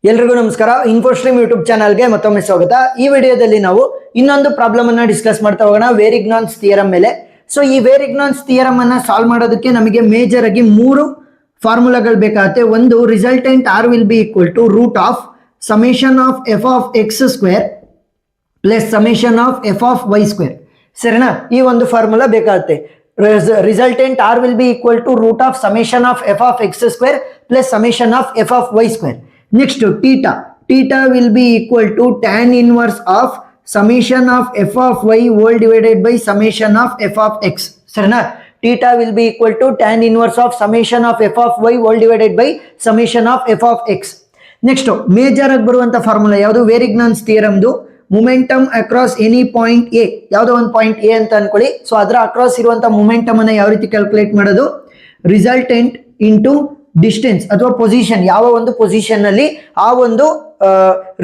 ಎಲ್ರಿಗೂ ನಮಸ್ಕಾರ. ಇನ್ಫೋಸ್ಟ್ರೀಮ್ ಯೂಟ್ಯೂಬ್ ಚಾನಲ್ಗೆ ಮತ್ತೊಮ್ಮೆ ಸ್ವಾಗತ. ಈ ವಿಡಿಯೋದಲ್ಲಿ ನಾವು ಇನ್ನೊಂದು ಪ್ರಾಬ್ಲಮ್ ಅನ್ನ ಡಿಸ್ಕಸ್ ಮಾಡ್ತಾ ಹೋಗೋಣ, ವೇರಿಗ್ನಾನ್ಸ್ ಥಿಯರಮ್ ಮೇಲೆ. ಸೊ ಈ ವೇರಿಗ್ನಾನ್ಸ್ ಥಿಯರಮ್ ಅನ್ನ ಸಾಲ್ವ್ ಮಾಡೋದಕ್ಕೆ ನಮಗೆ ಮೇಜರ್ ಆಗಿ ಮೂರು ಫಾರ್ಮುಲಾಗಳು ಬೇಕಾಗುತ್ತೆ. ಒಂದು, resultant R will be equal to root of summation of F of x square plus summation of F of y square. ಸರಿನಾ? ಈ ಒಂದು ಫಾರ್ಮುಲಾ ಬೇಕಾಗುತ್ತೆ. Resultant R will be equal to root of summation of F of x square plus summation of F of y square. Next, theta will be equal to tan inverse of summation of f of y whole divided by summation of f of x. Sarna? Theta will be equal to tan inverse of summation of f of y whole divided by summation of f of x. Next, major ಆಗಿ ಬರುವಂತ formula ಯಾವುದು? Varignon's ಥಿಯರಮ್ದು momentum across any point a. ಯಾವುದೋ ಒಂದು point A ಅಂತ ಅನ್ಕೊಳ್ಳಿ. So ಅದರ across ಇರುವಂತ ಮೊಮೆಂಟಮ್ ಅನ್ನ ಯಾವ ರೀತಿ ಕ್ಯಾಲ್ಕುಲೇಟ್ ಮಾಡೋದು? ರಿಸಲ್ಟೆಂಟ್ ಇಂಟು ಡಿಸ್ಟೆನ್ಸ್ ಅಥವಾ ಪೊಸಿಷನ್, ಯಾವ ಒಂದು ಪೊಸಿಷನ್ ಅಲ್ಲಿ ಆ ಒಂದು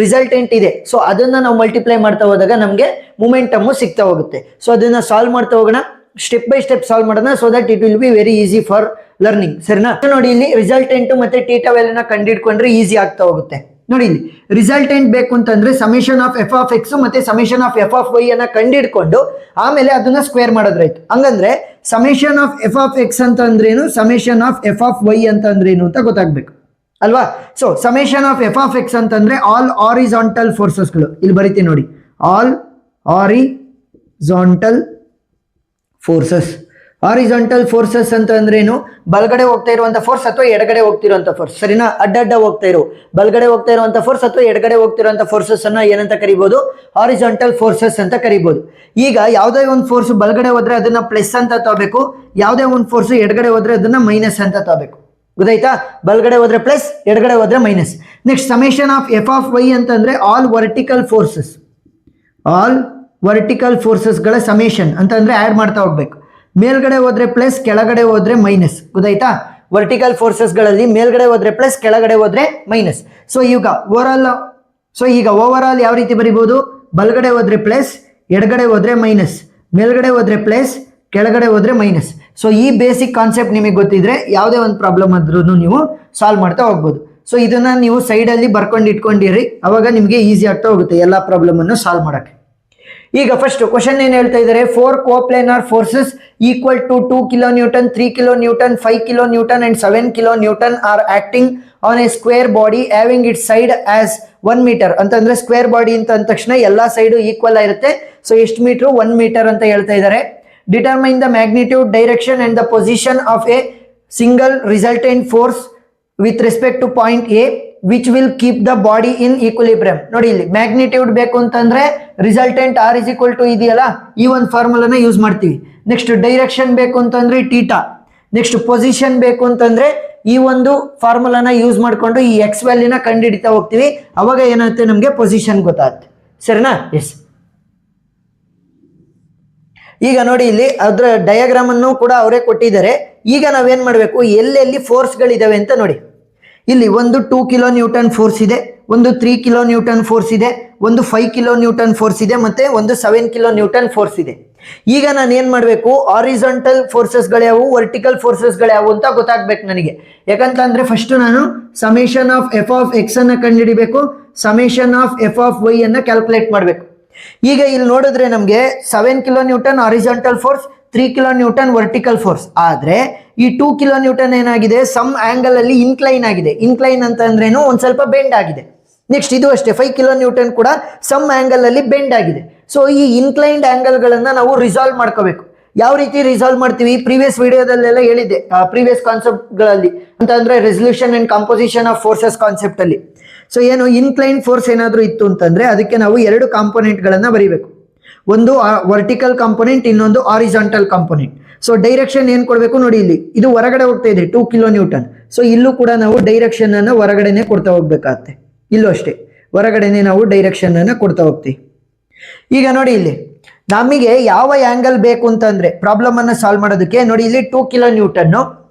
ರಿಸಲ್ಟೆಂಟ್ ಇದೆ, ಸೊ ಅದನ್ನ ನಾವು ಮಲ್ಟಿಪ್ಲೈ ಮಾಡ್ತಾ ಹೋದಾಗ ನಮಗೆ ಮೊಮೆಂಟಮ್ ಸಿಗ್ತಾ ಹೋಗುತ್ತೆ. ಸೊ ಅದನ್ನ ಸಾಲ್ವ್ ಮಾಡ್ತಾ ಹೋಗೋಣ, ಸ್ಟೆಪ್ ಬೈ ಸ್ಟೆಪ್ ಸಾಲ್ವ್ ಮಾಡೋಣ, so that it will be very easy for learning. ಸರಿನಾ? ನೋಡಿ, ಇಲ್ಲಿ ರಿಸಲ್ಟೆಂಟ್ ಮತ್ತೆ ಥೀಟಾ ವ್ಯಾಲ್ಯೂನ ಕಂಡುಹಿಡ್ಕೊಂಡ್ರೆ ಈಸಿ ಆಗ್ತಾ ಹೋಗುತ್ತೆ. ನೋಡಿ, ಇಲ್ಲಿ ರಿಸಲ್ಟೆಂಟ್ ಬೇಕು ಅಂತಂದ್ರೆ summation of F of x ಮತ್ತೆ summation of F of Y ಅನ್ನ ಕಂಡುಹಿಡ್ಕೊಂಡು ಆಮೇಲೆ ಅದನ್ನ ಸ್ಕ್ವೇರ್ ಮಾಡೋದ್ರಾಯ್ತು. ಹಂಗಂದ್ರೆ summation of F of x ಅಂತ ಅಂದ್ರೇನು, summation of F of y ಅಂತ ಅಂದ್ರೇನು ಅಂತ ಗೊತ್ತಾಗ್ಬೇಕು ಅಲ್ವಾ? So summation of F of x ಅಂತಂದ್ರೆ ಆಲ್ ಆರಿಜಾಂಟಲ್ ಫೋರ್ಸಸ್ಗಳು. ಇಲ್ಲಿ ಬರೀತೀನಿ ನೋಡಿ, all horizontal forces. Horizontal forces ಅಂತ ಅಂದ್ರೇನು? ಬಲಗಡೆ ಹೋಗ್ತಾ ಇರುವಂತ ಫೋರ್ಸ್ ಅಥವಾ ಎಡಗಡೆ ಹೋಗ್ತಿರುವಂತ ಫೋರ್ಸ್. ಸರಿನಾ? ಅಡ್ಡ ಹೋಗ್ತಾ ಇರೋ, ಬಲಗಡೆ ಹೋಗ್ತಾ ಇರುವಂತ ಫೋರ್ಸ್ ಅಥವಾ ಎಡಗಡೆ ಹೋಗ್ತಿರುವಂತ ಫೋರ್ಸಸ್ ಅನ್ನ ಏನಂತ ಕರಿಬಹುದು? ಹಾರಿಜಾಂಟಲ್ ಫೋರ್ಸಸ್ ಅಂತ ಕರಿಬಹುದು. ಈಗ ಯಾವುದೇ ಒಂದು ಫೋರ್ಸ್ ಬಲಗಡೆ ಹೋದ್ರೆ ಅದನ್ನ ಪ್ಲಸ್ ಅಂತ ತಗೋಬೇಕು, ಯಾವುದೇ ಒಂದು ಫೋರ್ಸ್ ಎಡಗಡೆ ಹೋದ್ರೆ ಅದನ್ನ ಮೈನಸ್ ಅಂತ ತಗೋಬೇಕು. ಗೊತ್ತಾಯ್ತಾ? ಬಲಗಡೆ ಹೋದ್ರೆ ಪ್ಲಸ್, ಎಡಗಡೆ ಹೋದ್ರೆ minus. Next, summation of F of Y ಅಂತಂದ್ರೆ all vertical forces. All vertical forces ಗಳ ಸಮೇಷನ್ ಅಂತ ಅಂದ್ರೆ ಆಡ್ ಮಾಡ್ತಾ ಹೋಗ್ಬೇಕು. ಮೇಲ್ಗಡೆ ಹೋದ್ರೆ ಪ್ಲಸ್, ಕೆಳಗಡೆ ಹೋದ್ರೆ ಮೈನಸ್. ಗೊತ್ತಾಯ್ತಾ? ವರ್ಟಿಕಲ್ ಫೋರ್ಸಸ್ ಗಳಲ್ಲಿ ಮೇಲ್ಗಡೆ ಹೋದ್ರೆ ಪ್ಲಸ್, ಕೆಳಗಡೆ ಹೋದ್ರೆ ಮೈನಸ್. ಸೊ ಈಗ ಓವರ್ ಆಲ್ ಯಾವ ರೀತಿ ಬರೀಬಹುದು? ಬಲಗಡೆ ಹೋದ್ರೆ ಪ್ಲಸ್, ಎಡಗಡೆ ಹೋದ್ರೆ ಮೈನಸ್, ಮೇಲ್ಗಡೆ ಹೋದ್ರೆ ಪ್ಲಸ್, ಕೆಳಗಡೆ ಹೋದ್ರೆ ಮೈನಸ್. ಸೊ ಈ ಬೇಸಿಕ್ ಕಾನ್ಸೆಪ್ಟ್ ನಿಮಗೆ ಗೊತ್ತಿದ್ರೆ ಯಾವುದೇ ಒಂದು ಪ್ರಾಬ್ಲಮ್ ಆದ್ರೂ ನೀವು ಸಾಲ್ವ್ ಮಾಡ್ತಾ ಹೋಗ್ಬೋದು. ಸೊ ಇದನ್ನ ನೀವು ಸೈಡ್ ಅಲ್ಲಿ ಬರ್ಕೊಂಡು ಇಟ್ಕೊಂಡಿರಿ, ಅವಾಗ ನಿಮಗೆ ಈಸಿ ಆಗ್ತಾ ಹೋಗುತ್ತೆ ಎಲ್ಲಾ ಪ್ರಾಬ್ಲಮ್ ಅನ್ನು ಸಾಲ್ವ್ ಮಾಡಕ್ಕೆ. ಈಗ ಫಸ್ಟ್ ಕ್ವಶನ್ ಏನ್ ಹೇಳ್ತಾ ಇದ್ದಾರೆ? 4 coplanar forces equal to 2 kilo newton, 3 kilo newton, 5 kilo newton and 7 kilo newton are acting on a square body having it side as 1 metre. ಅಂತಂದ್ರೆ ಸ್ಕ್ವೇರ್ ಬಾಡಿ ಅಂತ ಅಂದ ತಕ್ಷಣ ಎಲ್ಲಾ ಸೈಡು ಈಕ್ವಲ್ ಆಗಿರುತ್ತೆ. ಸೊ ಎಷ್ಟು ಮೀಟರ್? 1 ಮೀಟರ್ ಅಂತ ಹೇಳ್ತಾ ಇದ್ದಾರೆ. Determine the magnitude, direction and the position of a single resultant force with respect to point a which will keep the body in equilibrium. ನೋಡಿ, ಇಲ್ಲಿ ಮ್ಯಾಗ್ನಿಟ್ಯೂಡ್ ಬೇಕು ಅಂತಂದ್ರೆ resultant R is equal to ಇದೆಯಲ್ಲ, ಈ ಒಂದು ಫಾರ್ಮುಲಾನ ಯೂಸ್ ಮಾಡ್ತೀವಿ. Next, direction ಬೇಕು ಅಂತಂದ್ರೆ ಥೀಟಾ. ನೆಕ್ಸ್ಟ್, ಪೊಸಿಷನ್ ಬೇಕು ಅಂತಂದ್ರೆ ಈ ಒಂದು ಫಾರ್ಮುಲಾನ ಯೂಸ್ ಮಾಡ್ಕೊಂಡು ಈ ಎಕ್ಸ್ ವ್ಯಾಲ್ಯೂನ ಕಂಡುಹಿಡಿತಾ ಹೋಗ್ತೀವಿ. ಅವಾಗ ಏನಾಗುತ್ತೆ? ನಮಗೆ ಪೊಸಿಷನ್ ಗೊತ್ತಾಗುತ್ತೆ. ಸರಿನಾ? ಎಸ್. ಈಗ ನೋಡಿ, ಇಲ್ಲಿ ಅದರ ಡಯಾಗ್ರಾಮ್ ಅನ್ನು ಕೂಡ ಅವರೇ ಕೊಟ್ಟಿದ್ದಾರೆ. ಈಗ ನಾವೇನ್ ಮಾಡಬೇಕು? ಎಲ್ಲೆಲ್ಲಿ ಫೋರ್ಸ್ಗಳಿದಾವೆ ಅಂತ ನೋಡಿ. ಇಲ್ಲಿ ಒಂದು 2 ಕಿಲೋ ನ್ಯೂಟನ್ ಫೋರ್ಸ್ ಇದೆ, ಒಂದು 3 ಕಿಲೋ ನ್ಯೂಟನ್ ಫೋರ್ಸ್ ಇದೆ, ಒಂದು 5 ಕಿಲೋ ನ್ಯೂಟನ್ ಫೋರ್ಸ್ ಇದೆ, ಮತ್ತೆ ಒಂದು 7 ಕಿಲೋ ನ್ಯೂಟನ್ ಫೋರ್ಸ್ ಇದೆ. ಈಗ ನಾನು ಏನ್ ಮಾಡ್ಬೇಕು? ಹಾರಿಜಾಂಟಲ್ ಫೋರ್ಸಸ್ ಗಳಾವು, ವರ್ಟಿಕಲ್ ಫೋರ್ಸಸ್ ಗಳಾವು ಅಂತ ಗೊತ್ತಾಗ್ಬೇಕು ನನಗೆ. ಯಾಕಂತಂದ್ರೆ ಫಸ್ಟ್ ನಾನು summation of F of X ಅನ್ನ ಕಂಡುಹಿಡಿಬೇಕು, summation of F of Y ಅನ್ನ ಕ್ಯಾಲ್ಕುಲೇಟ್ ಮಾಡ್ಬೇಕು. ಈಗ ಇಲ್ಲಿ ನೋಡಿದ್ರೆ ನಮ್ಗೆ 7 kilo newton horizontal force, 3 kilo newton vertical force. ಆದ್ರೆ ಈ 2 ಕಿಲೋ ನ್ಯೂಟನ್ ಏನಾಗಿದೆ? ಸಮ್ ಆಂಗಲ್ ಅಲ್ಲಿ ಇನ್ಕ್ಲೈನ್ ಆಗಿದೆ. ಇನ್ಕ್ಲೈನ್ ಅಂತ ಅಂದ್ರೇನು? ಒಂದ್ ಸ್ವಲ್ಪ ಬೆಂಡ್ ಆಗಿದೆ. ನೆಕ್ಸ್ಟ್, ಇದು ಅಷ್ಟೇ, 5 ಕಿಲೋ ನ್ಯೂಟನ್ ಕೂಡ ಸಮ್ ಆಂಗಲ್ ಅಲ್ಲಿ ಬೆಂಡ್ ಆಗಿದೆ. ಸೊ ಈ ಇನ್ಕ್ಲೈನ್ಡ್ ಆಂಗಲ್ ಗಳನ್ನ ನಾವು ರಿಸಾಲ್ವ್ ಮಾಡ್ಕೋಬೇಕು. ಯಾವ ರೀತಿ ರಿಸಾಲ್ವ್ ಮಾಡ್ತೀವಿ? ಪ್ರೀವಿಯಸ್ ವಿಡಿಯೋದಲ್ಲೆಲ್ಲ ಹೇಳಿದ್ದೆ, ಪ್ರೀವಿಯಸ್ ಕಾನ್ಸೆಪ್ಟ್ ಗಳಲ್ಲಿ ಅಂತ ಅಂದ್ರೆ resolution and composition of forces concept ಅಲ್ಲಿ. ಸೊ ಏನು ಇನ್ಕ್ಲೈನ್ ಫೋರ್ಸ್ ಏನಾದ್ರೂ ಇತ್ತು ಅಂತಂದ್ರೆ ಅದಕ್ಕೆ ನಾವು 2 ಕಾಂಪೋನೆಂಟ್ ಗಳನ್ನ ಬರೀಬೇಕು. ಒಂದು ವರ್ಟಿಕಲ್ ಕಾಂಪೋನೆಂಟ್, ಇನ್ನೊಂದು ಹಾರಿಜಾಂಟಲ್ ಕಾಂಪೋನೆಂಟ್. ಸೊ ಡೈರೆಕ್ಷನ್ ಏನ್ ಕೊಡ್ಬೇಕು? ನೋಡಿ, ಇಲ್ಲಿ ಇದು ಹೊರಗಡೆ ಹೋಗ್ತಾ ಇದೆ 2 ಕಿಲೋ ನ್ಯೂಟನ್. ಸೊ ಇಲ್ಲೂ ಕೂಡ ನಾವು ಡೈರೆಕ್ಷನ್ ಅನ್ನ ಹೊರಗಡೆನೆ ಕೊಡ್ತಾ ಹೋಗ್ಬೇಕಾಗತ್ತೆ. ಇಲ್ಲೂ ಅಷ್ಟೇ, ಹೊರಗಡೆನೆ ನಾವು ಡೈರೆಕ್ಷನ್ ಅನ್ನ ಕೊಡ್ತಾ ಹೋಗ್ತೀವಿ. ಈಗ ನೋಡಿ, ಇಲ್ಲಿ ನಮಗೆ ಯಾವ ಆಂಗಲ್ ಬೇಕು ಅಂತಂದ್ರೆ ಪ್ರಾಬ್ಲಮ್ ಅನ್ನ ಸಾಲ್ವ್ ಮಾಡೋದಕ್ಕೆ ನೋಡಿ, ಇಲ್ಲಿ 2 ಕಿಲೋ ನ್ಯೂಟನ್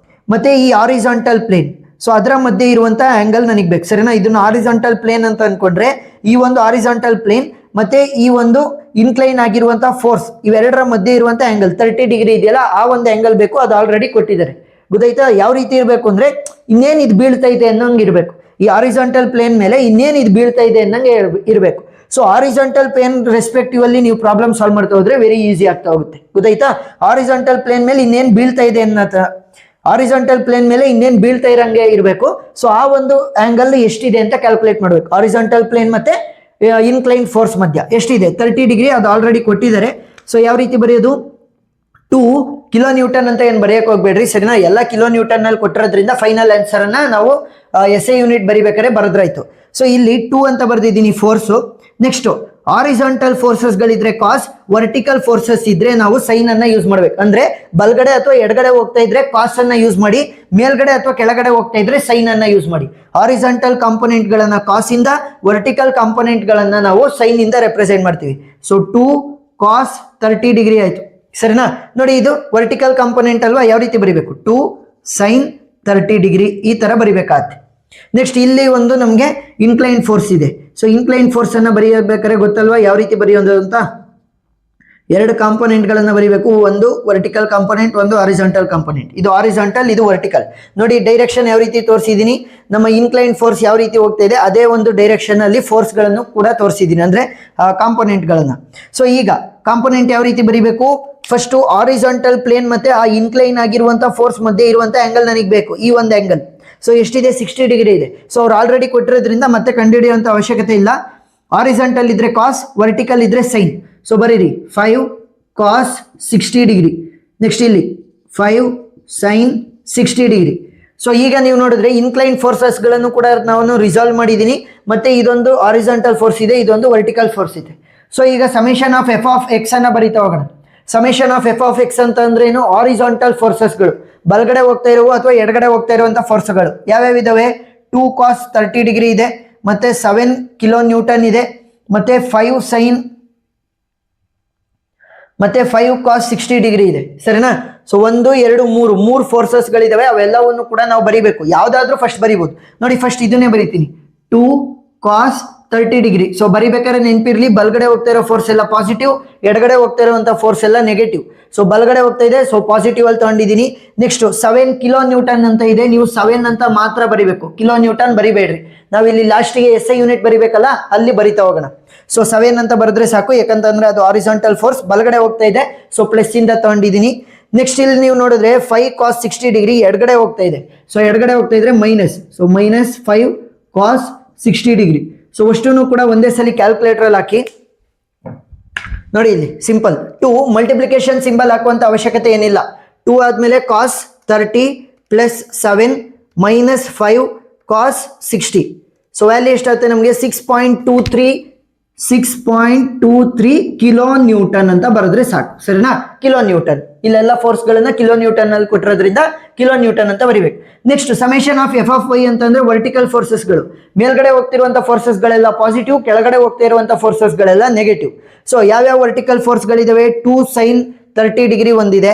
ಮತ್ತೆ ಈ ಹಾರಿಜಾಂಟಲ್ ಪ್ಲೇನ್. ಸೊ ಅದರ ಮಧ್ಯೆ ಇರುವಂತ ಆಂಗಲ್ ನನಗೆ ಬೇಕು. ಸರಿನಾ? ಇದನ್ನ ಹಾರಿಜಾಂಟಲ್ ಪ್ಲೇನ್ ಅಂತ ಅನ್ಕೊಂಡ್ರೆ ಈ ಒಂದು ಹಾರಿಜಾಂಟಲ್ ಪ್ಲೇನ್ ಮತ್ತೆ ಈ ಒಂದು ಇನ್ಕ್ಲೈನ್ ಆಗಿರುವಂತಹ ಫೋರ್ಸ್, ಇವೆರಡರ ಮಧ್ಯೆ ಇರುವಂತ ಆಂಗಲ್ 30 ಡಿಗ್ರಿ ಇದೆಯಲ್ಲ, ಆ ಒಂದು ಆಂಗಲ್ ಬೇಕು. ಅದು ಆಲ್ರೆಡಿ ಕೊಟ್ಟಿದ್ದಾರೆ. ಗೊತ್ತಾಯ್ತಾ? ಯಾವ ರೀತಿ ಇರಬೇಕು ಅಂದ್ರೆ ಇನ್ನೇನು ಇದು ಬೀಳ್ತೈತೆ ಅನ್ನೋಂಗೆ ಇರಬೇಕು. ಈ ಹಾರಿಜಾಂಟಲ್ ಪ್ಲೇನ್ ಮೇಲೆ ಇನ್ನೇನು ಇದು ಬೀಳ್ತಾ ಇದೆ ಅನ್ನಂಗೆ ಇರಬೇಕು. ಸೊ ಹಾರಿಜಾಂಟಲ್ ಪ್ಲೇನ್ ರೆಸ್ಪೆಕ್ಟಿವ್ ಅಲ್ಲಿ ನೀವು ಪ್ರಾಬ್ಲಮ್ ಸಾಲ್ವ್ ಮಾಡ್ತಾ ಹೋದ್ರೆ ವೆರಿ ಈಸಿ ಆಗ್ತಾ ಹೋಗುತ್ತೆ. ಗೊತ್ತಾಯ್ತಾ? ಹಾರಿಜಾಂಟಲ್ ಪ್ಲೇನ್ ಮೇಲೆ ಇನ್ನೇನು ಬೀಳ್ತಾ ಇದೆ ಹಾರಿಜಾಂಟಲ್ ಪ್ಲೇನ್ ಮೇಲೆ ಇನ್ನೇನು ಬೀಳ್ತಾ ಇರಂಗೆ ಇರಬೇಕು. ಸೊ ಆ ಒಂದು ಆಂಗಲ್ ಎಷ್ಟಿದೆ ಅಂತ ಕ್ಯಾಲ್ಕುಲೇಟ್ ಮಾಡಬೇಕು. ಹಾರಿಜಾಂಟಲ್ ಪ್ಲೇನ್ ಮತ್ತೆ ಇನ್ಕ್ಲೈನ್ ಫೋರ್ಸ್ ಮಧ್ಯ ಎಷ್ಟಿದೆ 30 ಡಿಗ್ರಿ, ಅದು ಆಲ್ರೆಡಿ ಕೊಟ್ಟಿದ್ದಾರೆ. ಸೊ ಯಾವ ರೀತಿ ಬರೆಯೋದು? 2 ಕಿಲೋ ನ್ಯೂಟನ್ ಅಂತ ಏನು ಬರೆಯಕ್ಕೆ ಹೋಗ್ಬೇಡ್ರಿ, ಸರಿನಾ? ಎಲ್ಲ ಕಿಲೋ ನ್ಯೂಟನ್ ನಲ್ಲಿ ಕೊಟ್ಟಿರೋದ್ರಿಂದ ಫೈನಲ್ ಆನ್ಸರ್ ಅನ್ನ ನಾವು SI ಯೂನಿಟ್ ಬರಿಬೇಕಾದ್ರೆ ಬರೆದ್ರಾಯ್ತು. ಸೊ ಇಲ್ಲಿ 2 ಅಂತ ಬರ್ದಿದ್ದೀನಿ ಫೋರ್ಸು. ನೆಕ್ಸ್ಟ್ ಹಾರಿಜಾಂಟಲ್ ಫೋರ್ಸಸ್ ಗಳಿದ್ರೆ ಕಾಸ್, ವರ್ಟಿಕಲ್ ಫೋರ್ಸಸ್ ಇದ್ರೆ ನಾವು ಸೈನ್ ಅನ್ನ ಯೂಸ್ ಮಾಡ್ಬೇಕು. ಅಂದ್ರೆ ಬಲ್ಗಡೆ ಅಥವಾ ಎಡಗಡೆ ಹೋಗ್ತಾ ಇದ್ರೆ ಕಾಸ್ ಅನ್ನ ಯೂಸ್ ಮಾಡಿ, ಮೇಲ್ಗಡೆ ಅಥವಾ ಕೆಳಗಡೆ ಹೋಗ್ತಾ ಇದ್ರೆ ಸೈನ್ ಅನ್ನ ಯೂಸ್ ಮಾಡಿ. ಹಾರಿಜಾಂಟಲ್ ಕಾಂಪೊನೆಂಟ್ ಗಳನ್ನ ಕಾಸ್ ಇಂದ, ವರ್ಟಿಕಲ್ ಕಾಂಪೊನೆಂಟ್ ಗಳನ್ನ ನಾವು ಸೈನ್ ಇಂದ ರೆಪ್ರೆಸೆಂಟ್ ಮಾಡ್ತೀವಿ. ಸೊ 2 cos 30 ಡಿಗ್ರಿ ಆಯ್ತು, ಸರಿನಾ? ನೋಡಿ ಇದು ವರ್ಟಿಕಲ್ ಕಾಂಪೊನೆಂಟ್ ಅಲ್ವಾ, ಯಾವ ರೀತಿ ಬರಿಬೇಕು? 2 sin 30 ಡಿಗ್ರಿ ಈ ತರ ಬರಿಬೇಕಾಗುತ್ತೆ. ನೆಕ್ಸ್ಟ್ ಇಲ್ಲಿ ಒಂದು ನಮಗೆ ಇನ್ಕ್ಲೈನ್ ಫೋರ್ಸ್ ಇದೆ. ಸೊ ಇನ್ಕ್ಲೈನ್ ಫೋರ್ಸ್ ಅನ್ನ ಬರೆಯಬೇಕಾದ್ರೆ ಗೊತ್ತಲ್ವಾ ಯಾವ ರೀತಿ ಬರೆಯೋದು ಅಂತ? 2 ಕಾಂಪೊನೆಂಟ್ ಗಳನ್ನ ಬರೀಬೇಕು. ಒಂದು ವರ್ಟಿಕಲ್ ಕಾಂಪೊನೆಂಟ್, ಒಂದು ಹಾರಿಜಾಂಟಲ್ ಕಾಂಪೊನೆಂಟ್. ಇದು ಹಾರಿಜಾಂಟಲ್, ಇದು ವರ್ಟಿಕಲ್. ನೋಡಿ ಡೈರೆಕ್ಷನ್ ಯಾವ ರೀತಿ ತೋರಿಸಿದೀನಿ, ನಮ್ಮ ಇನ್ಕ್ಲೈನ್ ಫೋರ್ಸ್ ಯಾವ ರೀತಿ ಹೋಗ್ತಾ ಇದೆ ಅದೇ ಒಂದು ಡೈರೆಕ್ಷನ್ ಅಲ್ಲಿ ಫೋರ್ಸ್ ಗಳನ್ನು ಕೂಡ ತೋರಿಸಿದೀನಿ, ಅಂದ್ರೆ ಕಾಂಪೊನೆಂಟ್ ಗಳನ್ನ. ಸೊ ಈಗ ಕಾಂಪೊನೆಂಟ್ ಯಾವ ರೀತಿ ಬರೀಬೇಕು? ಫಸ್ಟ್ ಹಾರಿಜಾಂಟಲ್ ಪ್ಲೇನ್ ಮತ್ತೆ ಆ ಇನ್ಕ್ಲೈನ್ ಆಗಿರುವಂತ ಫೋರ್ಸ್ ಮಧ್ಯೆ ಇರುವಂತ ಆಂಗಲ್ ನನಗೆ ಬೇಕು, ಈ ಒಂದು ಆಂಗಲ್. ಸೊ ಎಷ್ಟಿದೆ? 60 ಡಿಗ್ರಿ ಇದೆ. ಸೊ ಅವ್ರು ಆಲ್ರೆಡಿ ಕೊಟ್ಟಿರೋದ್ರಿಂದ ಮತ್ತೆ ಕಂಡುಹಿಡಿಯುವಂತ ಅವಶ್ಯಕತೆ ಇಲ್ಲ. ಹಾರಿಜಾಂಟಲ್ ಇದ್ರೆ ಕಾಸ್, ವರ್ಟಿಕಲ್ ಇದ್ರೆ ಸೈನ್. ಸೊ ಬರೀರಿ 5 cos 60 ಡಿಗ್ರಿ. ನೆಕ್ಸ್ಟ್ ಇಲ್ಲಿ 5 sin 60 ಡಿಗ್ರಿ. ಸೊ ಈಗ ನೀವು ನೋಡಿದ್ರೆ ಇನ್ಕ್ಲೈನ್ ಫೋರ್ಸಸ್ ಗಳನ್ನು ಕೂಡ ನಾನು ರಿಸಾಲ್ವ್ ಮಾಡಿದ್ದೀನಿ. ಮತ್ತೆ ಇದೊಂದು ಹಾರಿಜಾಂಟಲ್ ಫೋರ್ಸ್ ಇದೆ, ಇದೊಂದು ವರ್ಟಿಕಲ್ ಫೋರ್ಸ್ ಇದೆ. ಸೊ ಈಗ summation of F of X ಅನ್ನ ಬರೀತಾ ಹೋಗೋಣ. Summation of F of x ಅಂತ ಅಂದ್ರೆ ಏನು? ಹಾರಿಜಾಂಟಲ್ ಫೋರ್ಸಸ್ಗಳು, ಬಲಗಡೆ ಹೋಗ್ತಾ ಇರುವ ಅಥವಾ ಎಡಗಡೆ ಹೋಗ್ತಾ ಇರುವಂತಹ ಫೋರ್ಸ್ಗಳು ಯಾವ್ಯಾವ ಇದಾವೆ? 2 cos 30 ಡಿಗ್ರಿ ಇದೆ, ಮತ್ತೆ 7 ಕಿಲೋ ನ್ಯೂಟನ್ ಇದೆ, ಮತ್ತೆ 5 sin ಮತ್ತೆ 5 cos 60 ಡಿಗ್ರಿ ಇದೆ, ಸರಿನಾ? ಸೊ 1 2 3 ಫೋರ್ಸಸ್ ಗಳಿದಾವೆ. ಅವೆಲ್ಲವನ್ನು ಕೂಡ ನಾವು ಬರಿಬೇಕು. ಯಾವ್ದಾದ್ರೂ ಫಸ್ಟ್ ಬರಿಬಹುದು. ನೋಡಿ ಫಸ್ಟ್ ಇದನ್ನೇ ಬರಿತೀನಿ, 2 cos 30 ಡಿಗ್ರಿ. ಸೊ ಬರಿಬೇಕಾದ್ರೆ ನೆನಪಿರ್ಲಿ, ಬಲ್ಗಡೆ ಹೋಗ್ತಾ ಇರೋ ಫೋರ್ಸ್ ಎಲ್ಲ ಪಾಸಿಟಿವ್, ಎಡಗಡೆ ಹೋಗ್ತಾ ಇರುವಂತ ಫೋರ್ಸ್ ಎಲ್ಲ ನೆಗೆಟಿವ್. ಸೊ ಬಲ್ಗಡೆ ಹೋಗ್ತಾ ಇದೆ, ಸೊ ಪಾಸಿಟಿವ್ ಅಲ್ಲಿ ತಗೊಂಡಿದ್ದೀನಿ. ನೆಕ್ಸ್ಟ್ 7 ಕಿಲೋ ನ್ಯೂಟನ್ ಅಂತ ಇದೆ, ನೀವು 7 ಅಂತ ಮಾತ್ರ ಬರಿಬೇಕು, ಕಿಲೋ ನ್ಯೂಟನ್ ಬರಿಬೇಡ್ರಿ. ನಾವು ಇಲ್ಲಿ ಲಾಸ್ಟ್ಗೆ SI ಯೂನಿಟ್ ಬರಿಬೇಕಲ್ಲ, ಅಲ್ಲಿ ಬರಿತಾ ಹೋಗೋಣ. ಸೊ 7 ಅಂತ ಬರೆದ್ರೆ ಸಾಕು, ಯಾಕಂತಂದ್ರೆ ಅದು ಹಾರಿಜಾಂಟಲ್ ಫೋರ್ಸ್ ಬಲಗಡೆ ಹೋಗ್ತಾ ಇದೆ. ಸೊ ಪ್ಲಸ್ ಇಂದ ತಗೊಂಡಿದ್ದೀನಿ. ನೆಕ್ಸ್ಟ್ ಇಲ್ಲಿ ನೀವು ನೋಡಿದ್ರೆ 5 cos 60 ಡಿಗ್ರಿ ಎಡಗಡೆ ಹೋಗ್ತಾ ಇದೆ. ಸೊ ಎಡಗಡೆ ಹೋಗ್ತಾ ಇದ್ರೆ minus, so -5 cos 60 degree. So ಅಷ್ಟನ್ನು ಕೂಡ ಒಂದೇ ಸಲ ಕ್ಯಾಲ್ಕುಲೇಟರ್ ಅಲ್ಲಿ ಹಾಕಿ ನೋಡಿ. ಇಲ್ಲಿ ಸಿಂಪಲ್ 2 ಮಲ್ಟಿಪ್ಲಿಕೇಶನ್ ಸಿಂಬಲ್ ಹಾಕುವಂತ ಅವಶ್ಯಕತೆ ಏನಿಲ್ಲ. 2 ಆದ್ಮೇಲೆ cos 30 plus 7 -5 cos 60. So value ಎಷ್ಟಾಗುತ್ತೆ ನಮಗೆ? 6.23 ಕಿಲೋ ನ್ಯೂಟನ್ ಅಂತ ಬರೆದ್ರೆ ಸಾಕು, ಸರಿನಾ? Kilo newton. ಇಲ್ಲೆಲ್ಲ ಫೋರ್ಸ್ ಗಳನ್ನ ಕಿಲೋ ನ್ಯೂಟನ್ ಅಲ್ಲಿ ಕೊಟ್ಟಿರೋದ್ರಿಂದ ಕಿಲೋ ನ್ಯೂಟನ್ ಅಂತ ಬರಿಬೇಕು. Next summation of F of Y ಅಂತಂದ್ರೆ ವರ್ಟಿಕಲ್ ಫೋರ್ಸಸ್ ಗಳು. ಮೇಲ್ಗಡೆ ಹೋಗ್ತಿರುವಂತ ಫೋರ್ಸಸ್ ಗಳೆಲ್ಲ ಪಾಸಿಟಿವ್, ಕೆಳಗಡೆ ಹೋಗ್ತಾ ಇರುವಂತ ಫೋರ್ಸಸ್ ಗಳೆಲ್ಲ ನೆಗೆಟಿವ್. ಸೊ ಯಾವ್ಯಾವ ವರ್ಟಿಕಲ್ ಫೋರ್ಸ್ ಗಳಿದಾವೆ? 2 sin 30 ಡಿಗ್ರಿ ಒಂದಿದೆ,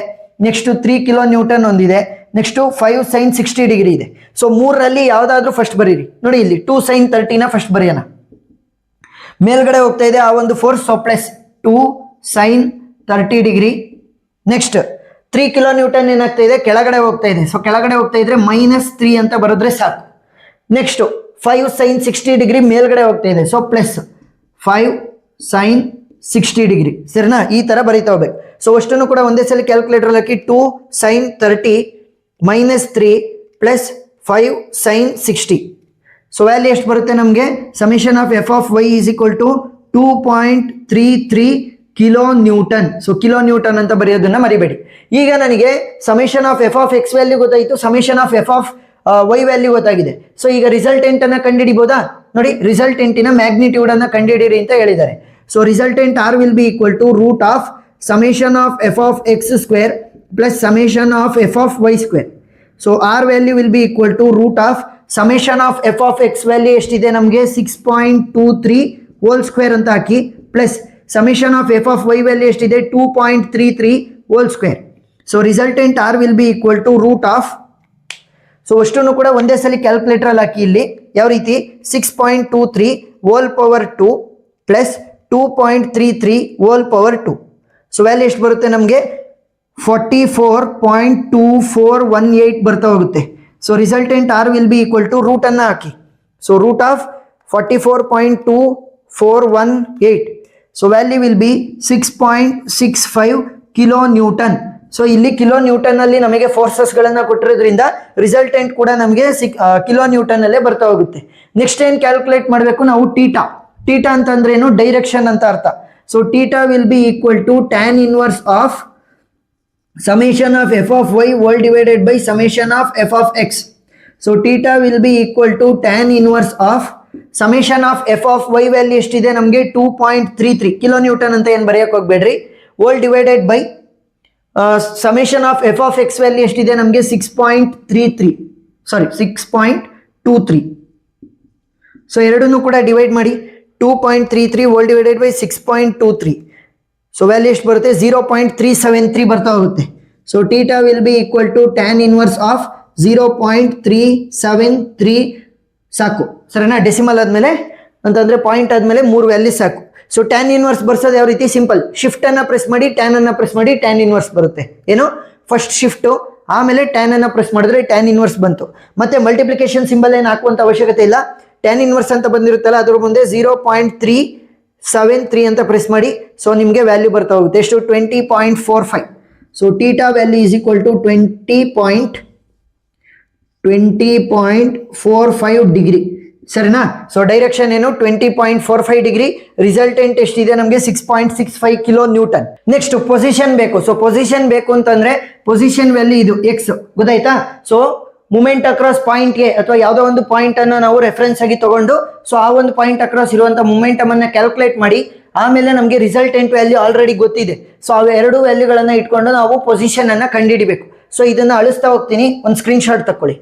ನೆಕ್ಸ್ಟ್ 3 ಕಿಲೋ ನ್ಯೂಟನ್ ಒಂದಿದೆ, ನೆಕ್ಸ್ಟ್ 5 sin 60 ಡಿಗ್ರಿ ಇದೆ. ಸೊ 3ರಲ್ಲಿ ಯಾವ್ದಾದ್ರು ಫಸ್ಟ್ ಬರೀರಿ. ನೋಡಿ ಇಲ್ಲಿ 2 sin 30 ನ ಫಸ್ಟ್ ಬರೆಯೋಣ. ಮೇಲ್ಗಡೆ ಹೋಗ್ತಾ ಇದೆ ಆ ಒಂದು force, so plus 2 sin 30 degree. Next 3 kilo Newton ಏನಾಗ್ತಾ ಇದೆ? ಕೆಳಗಡೆ ಹೋಗ್ತಾ ಇದೆ. ಸೊ ಕೆಳಗಡೆ ಹೋಗ್ತಾ ಇದ್ರೆ -3 ಅಂತ ಬರೆದ್ರೆ ಸಾಕು. ನೆಕ್ಸ್ಟ್ 5 sin 60 ಡಿಗ್ರಿ ಮೇಲ್ಗಡೆ ಹೋಗ್ತಾ ಇದೆ. ಸೊ ಪ್ಲಸ್ 5 sin 60 ಡಿಗ್ರಿ, ಸರಿನಾ? ಈ ತರ ಬರೀತಾ ಹೋಗ್ಬೇಕು. ಸೊ ಅಷ್ಟನ್ನು ಕೂಡ ಒಂದೇ ಸಲ ಕ್ಯಾಲ್ಕುಲೇಟರ್ ಹಾಕಿ 2 sin 30 -3 plus 5 sin 60. So value ಎಷ್ಟು ಬರುತ್ತೆ ನಮಗೆ? Summation of F of y is equal to 2.33 kilo newton. So kilo newton ಅಂತ ಬರೆಯೋದನ್ನ ಮರಿಬೇಡಿ. ಈಗ ನನಗೆ summation of F of x value ಗೊತ್ತಾಯಿತು, summation of F of y value ಗೊತ್ತಾಗಿದೆ. ಸೊ ಈಗ ರಿಸಲ್ಟೆಂಟ್ ಅನ್ನ ಕಂಡುಹಿಡಿಬಹುದಾ? ನೋಡಿ ರಿಸಲ್ಟೆಂಟಿನ ಮ್ಯಾಗ್ನಿಟ್ಯೂಡ್ ಅನ್ನ ಕಂಡುಹಿಡಿಯಿರಿ ಅಂತ ಹೇಳಿದ್ದಾರೆ. So resultant R will be equal to root of summation of F of x square plus summation of F of y square. So R value will be equal to root of summation of F of x value ಎಷ್ಟಿದೆ ನಮಗೆ? 6.23 whole square ಅಂತ ಹಾಕಿ, plus summation of F of y value ಎಷ್ಟಿದೆ? 2.33 whole square. So resultant R will be equal to root of, so ಅಷ್ಟನ್ನು ಕೂಡ ಒಂದೇ ಸಲ calculator ಅಲ್ಲಿ ಹಾಕಿ. ಇಲ್ಲಿ ಯಾವ ರೀತಿ? 6.23 whole power 2 plus 2.33 whole power 2. So value ಎಷ್ಟು ಬರುತ್ತೆ ನಮಗೆ? 44.2418 ಬರ್ತಾ ಹೋಗುತ್ತೆ. So resultant R will be equal to root ಅನ್ನ ಹಾಕಿ So root of 44.2418. So value will be 6.65 kilonewton. So ಇಲ್ಲಿ ಕಿಲೋ ನ್ಯೂಟನ್ ಅಲ್ಲಿ ನಮಗೆ ಫೋರ್ಸಸ್ ಗಳನ್ನ ಕೊಟ್ಟಿರೋದ್ರಿಂದ ರಿಸಲ್ಟೆಂಟ್ ಕೂಡ ನಮಗೆ ಕಿಲೋ ನ್ಯೂಟನ್ ಅಲ್ಲೇ ಬರ್ತಾ ಹೋಗುತ್ತೆ. ನೆಕ್ಸ್ಟ್ ಏನ್ ಕ್ಯಾಲ್ಕುಲೇಟ್ ಮಾಡಬೇಕು ನಾವು ಟೀಟಾ. ಟೀಟಾ ಅಂತಂದ್ರೆ ಏನು, ಡೈರೆಕ್ಷನ್ ಅಂತ ಅರ್ಥ. So theta will be equal to tan inverse of summation of f of y whole divided by summation of f of x. So theta will be equal to tan inverse of summation of f of y value ಎಷ್ಟಿದೆ ನಮಗೆ 2.33 kilo newton ಅಂತ ಏನು ಬರೆಯಕ್ಕೆ ಹೋಗ್ಬೇಡ್ರಿ, whole divided by summation of f of x value ಎಷ್ಟಿದೆ ನಮಗೆ 6.23. So ಎರಡನ್ನೂ ಕೂಡ divide ಮಾಡಿ 2.33 whole divided by 6.23. So value ಎಷ್ಟು ಬರುತ್ತೆ 0.373 ಬರ್ತಾ ಹೋಗುತ್ತೆ. So theta will be equal to tan inverse of 0.373 ಸಾಕು, ಸರಿನಾ. ಡೆಸಿಮಲ್ ಆದಮೇಲೆ ಅಂತಂದರೆ ಪಾಯಿಂಟ್ ಆದಮೇಲೆ 3 ವ್ಯಾಲ್ಯೂ ಸಾಕು. ಸೊ ಟ್ಯಾನ್ ಇನ್ವರ್ಸ್ ಬರ್ಸೋದು ಯಾವ ರೀತಿ, ಸಿಂಪಲ್, ಶಿಫ್ಟನ್ನು ಪ್ರೆಸ್ ಮಾಡಿ ಟ್ಯಾನನ್ನು ಪ್ರೆಸ್ ಮಾಡಿ ಟ್ಯಾನ್ ಇನ್ವರ್ಸ್ ಬರುತ್ತೆ. ಏನು, ಫಸ್ಟ್ ಶಿಫ್ಟು ಆಮೇಲೆ ಟ್ಯಾನನ್ನು ಪ್ರೆಸ್ ಮಾಡಿದ್ರೆ ಟ್ಯಾನ್ ಇನ್ವರ್ಸ್ ಬಂತು. ಮತ್ತೆ ಮಲ್ಟಿಪ್ಲಿಕೇಶನ್ ಸಿಂಬಲ್ ಏನು ಹಾಕುವಂಥ ಅವಶ್ಯಕತೆ ಇಲ್ಲ, ಟ್ಯಾನ್ ಇನ್ವರ್ಸ್ ಅಂತ ಬಂದಿರುತ್ತಲ್ಲ ಅದ್ರ ಮುಂದೆ 0.373 ಅಂತ ಪ್ರೆಸ್ ಮಾಡಿ. ಸೊ ನಿಮಗೆ ವ್ಯಾಲ್ಯೂ ಬರ್ತಾ ಹೋಗುತ್ತೆ ಎಷ್ಟು, 20.45. So theta value is equal to 20.45 degree, ಸರಿನಾ. ಸೊ ಡೈರೆಕ್ಷನ್ ಏನು 20.45 ಡಿಗ್ರಿ, ರಿಸಲ್ಟೆಂಟ್ ಎಷ್ಟಿದೆ ನಮಗೆ 6.65 ಕಿಲೋ ನ್ಯೂಟನ್. ನೆಕ್ಸ್ಟ್ ಪೊಸಿಷನ್ ಬೇಕು. ಸೊ ಪೊಸಿಷನ್ ಬೇಕು ಅಂತಂದ್ರೆ ಪೊಸಿಷನ್ ವ್ಯಾಲ್ಯೂ ಇದು ಎಕ್ಸ್, ಗೊತ್ತಾಯ್ತಾ. So moment across point A ಅಥವಾ ಯಾವುದೋ ಒಂದು ಪಾಯಿಂಟ್ ಅನ್ನು ನಾವು ರೆಫರೆನ್ಸ್ ಆಗಿ ತಗೊಂಡು ಸೊ ಆ ಒಂದು ಪಾಯಿಂಟ್ ಅಕ್ರಾಸ್ ಇರುವಂತ ಮೊಮೆಂಟಮ್ ಅನ್ನ ಕ್ಯಾಲ್ಕುಲೇಟ್ ಮಾಡಿ ಆಮೇಲೆ ನಮಗೆ ರಿಸಲ್ಟೆಂಟ್ ವ್ಯಾಲ್ಯೂ ಆಲ್ರೆಡಿ ಗೊತ್ತಿದೆ. ಸೊ ಅವು ಎರಡು ವ್ಯಾಲ್ಯೂಗಳನ್ನ ಇಟ್ಕೊಂಡು ನಾವು ಪೊಸಿಷನ್ ಅನ್ನ ಕಂಡುಹಿಡಿಬೇಕು. ಸೊ ಇದನ್ನ ಅಳಿಸ್ತಾ ಹೋಗ್ತೀನಿ, ಒಂದು ಸ್ಕ್ರೀನ್ ಶಾಟ್ ತಕೊಳ್ಳಿ.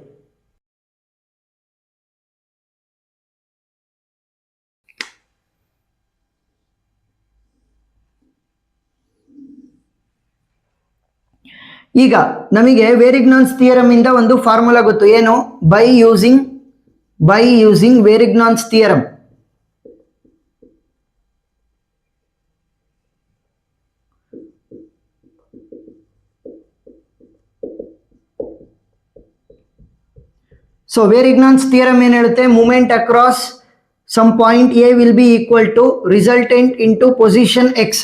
ಈಗ ನಮಗೆ ವೇರಿಗ್ನಾನ್ಸ್ ಥಿಯರಮ್ ಇಂದ ಒಂದು ಫಾರ್ಮುಲಾ ಗೊತ್ತು, ಏನು, by using Varignon's theorem. So Varignon's theorem ಏನ್ ಹೇಳುತ್ತೆ, moment across some point a will be equal to resultant into position x.